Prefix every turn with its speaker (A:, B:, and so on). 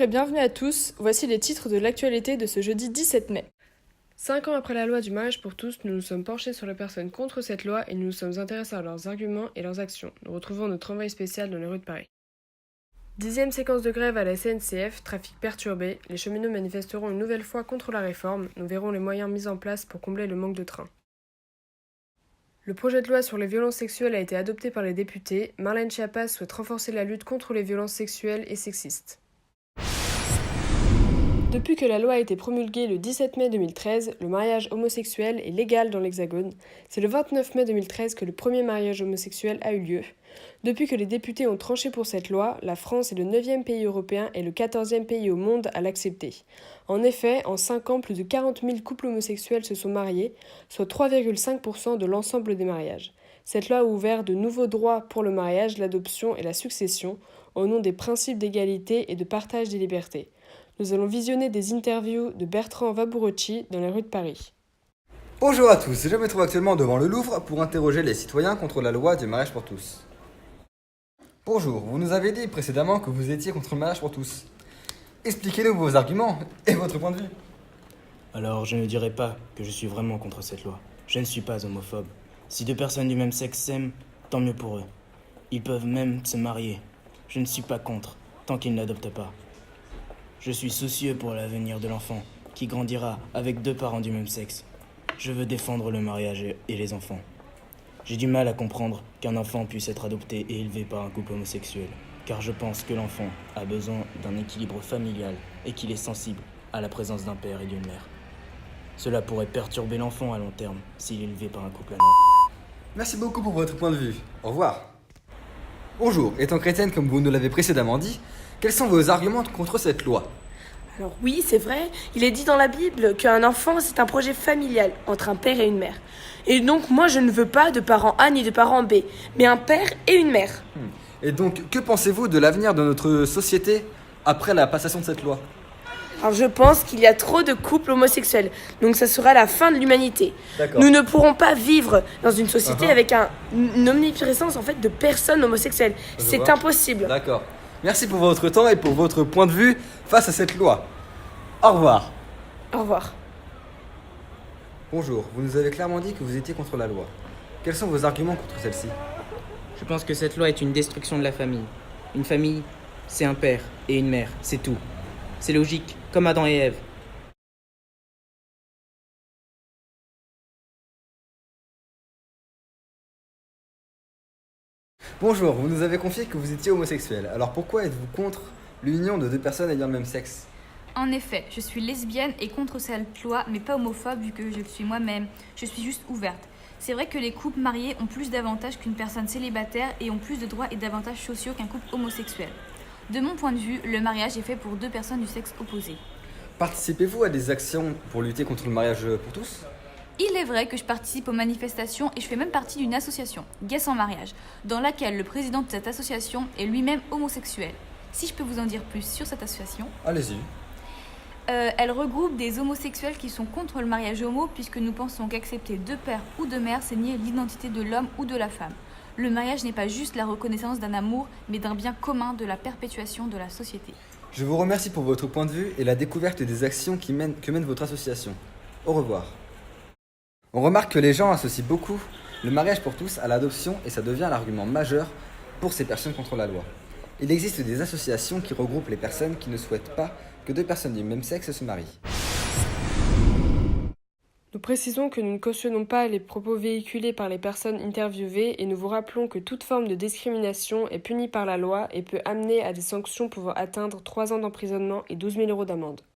A: Bonjour et bienvenue à tous, voici les titres de l'actualité de ce jeudi 17 mai. 5 ans après la loi du mariage pour tous, nous nous sommes penchés sur les personnes contre cette loi et nous nous sommes intéressés à leurs arguments et leurs actions. Nous retrouvons notre envoyé spécial dans les rues de Paris. 10e séquence de grève à la SNCF, trafic perturbé, les cheminots manifesteront une nouvelle fois contre la réforme, nous verrons les moyens mis en place pour combler le manque de trains. Le projet de loi sur les violences sexuelles a été adopté par les députés. Marlène Schiappa souhaite renforcer la lutte contre les violences sexuelles et sexistes. Depuis que la loi a été promulguée le 17 mai 2013, le mariage homosexuel est légal dans l'Hexagone. C'est le 29 mai 2013 que le premier mariage homosexuel a eu lieu. Depuis que les députés ont tranché pour cette loi, la France est le 9e pays européen et le 14e pays au monde à l'accepter. En effet, en 5 ans, plus de 40 000 couples homosexuels se sont mariés, soit 3,5% de l'ensemble des mariages. Cette loi a ouvert de nouveaux droits pour le mariage, l'adoption et la succession, au nom des principes d'égalité et de partage des libertés. Nous allons visionner des interviews de Bertrand Vaburocci dans les rues de Paris.
B: Bonjour à tous, je me trouve actuellement devant le Louvre pour interroger les citoyens contre la loi du mariage pour tous. Bonjour, vous nous avez dit précédemment que vous étiez contre le mariage pour tous. Expliquez-nous vos arguments et votre point de vue.
C: Alors, je ne dirais pas que je suis vraiment contre cette loi. Je ne suis pas homophobe. Si deux personnes du même sexe s'aiment, tant mieux pour eux. Ils peuvent même se marier. Je ne suis pas contre, tant qu'ils n'adoptent pas. Je suis soucieux pour l'avenir de l'enfant, qui grandira avec deux parents du même sexe. Je veux défendre le mariage et les enfants. J'ai du mal à comprendre qu'un enfant puisse être adopté et élevé par un couple homosexuel, car je pense que l'enfant a besoin d'un équilibre familial et qu'il est sensible à la présence d'un père et d'une mère. Cela pourrait perturber l'enfant à long terme s'il est élevé par un couple anormal.
B: Merci beaucoup pour votre point de vue. Au revoir. Bonjour, étant chrétienne comme vous nous l'avez précédemment dit, quels sont vos arguments contre cette loi ?
D: Alors oui, c'est vrai, il est dit dans la Bible qu'un enfant, c'est un projet familial entre un père et une mère. Et donc moi, je ne veux pas de parents A ni de parents B, mais un père et une mère.
B: Et donc, que pensez-vous de l'avenir de notre société après la passation de cette loi ?
D: Alors je pense qu'il y a trop de couples homosexuels, donc ça sera la fin de l'humanité.
B: D'accord.
D: Nous ne pourrons pas vivre dans une société
B: Uh-huh.
D: avec une omniprésence en fait de personnes homosexuelles.
B: Je
D: C'est
B: vois.
D: impossible.
B: D'accord. Merci pour votre temps et pour votre point de vue face à cette loi. Au revoir.
D: Au revoir.
B: Bonjour, vous nous avez clairement dit que vous étiez contre la loi. Quels sont vos arguments contre celle-ci ?
E: Je pense que cette loi est une destruction de la famille. Une famille, c'est un père et une mère, c'est tout. C'est logique, comme Adam et Ève.
B: Bonjour, vous nous avez confié que vous étiez homosexuel. Alors pourquoi êtes-vous contre l'union de deux personnes ayant le même sexe ?
F: En effet, je suis lesbienne et contre cette loi, mais pas homophobe vu que je le suis moi-même. Je suis juste ouverte. C'est vrai que les couples mariés ont plus d'avantages qu'une personne célibataire et ont plus de droits et d'avantages sociaux qu'un couple homosexuel. De mon point de vue, le mariage est fait pour deux personnes du sexe opposé.
B: Participez-vous à des actions pour lutter contre le mariage pour tous ?
F: Il est vrai que je participe aux manifestations et je fais même partie d'une association, Gay sans mariage, dans laquelle le président de cette association est lui-même homosexuel. Si je peux vous en dire plus sur cette association.
B: Allez-y.
F: Elle regroupe des homosexuels qui sont contre le mariage homo puisque nous pensons qu'accepter deux pères ou deux mères, c'est nier l'identité de l'homme ou de la femme. Le mariage n'est pas juste la reconnaissance d'un amour, mais d'un bien commun de la perpétuation de la société.
B: Je vous remercie pour votre point de vue et la découverte des actions que mène votre association. Au revoir. On remarque que les gens associent beaucoup le mariage pour tous à l'adoption et ça devient l'argument majeur pour ces personnes contre la loi. Il existe des associations qui regroupent les personnes qui ne souhaitent pas que deux personnes du même sexe se marient.
A: Nous précisons que nous ne cautionnons pas les propos véhiculés par les personnes interviewées et nous vous rappelons que toute forme de discrimination est punie par la loi et peut amener à des sanctions pouvant atteindre 3 ans d'emprisonnement et 12 000 € d'amende.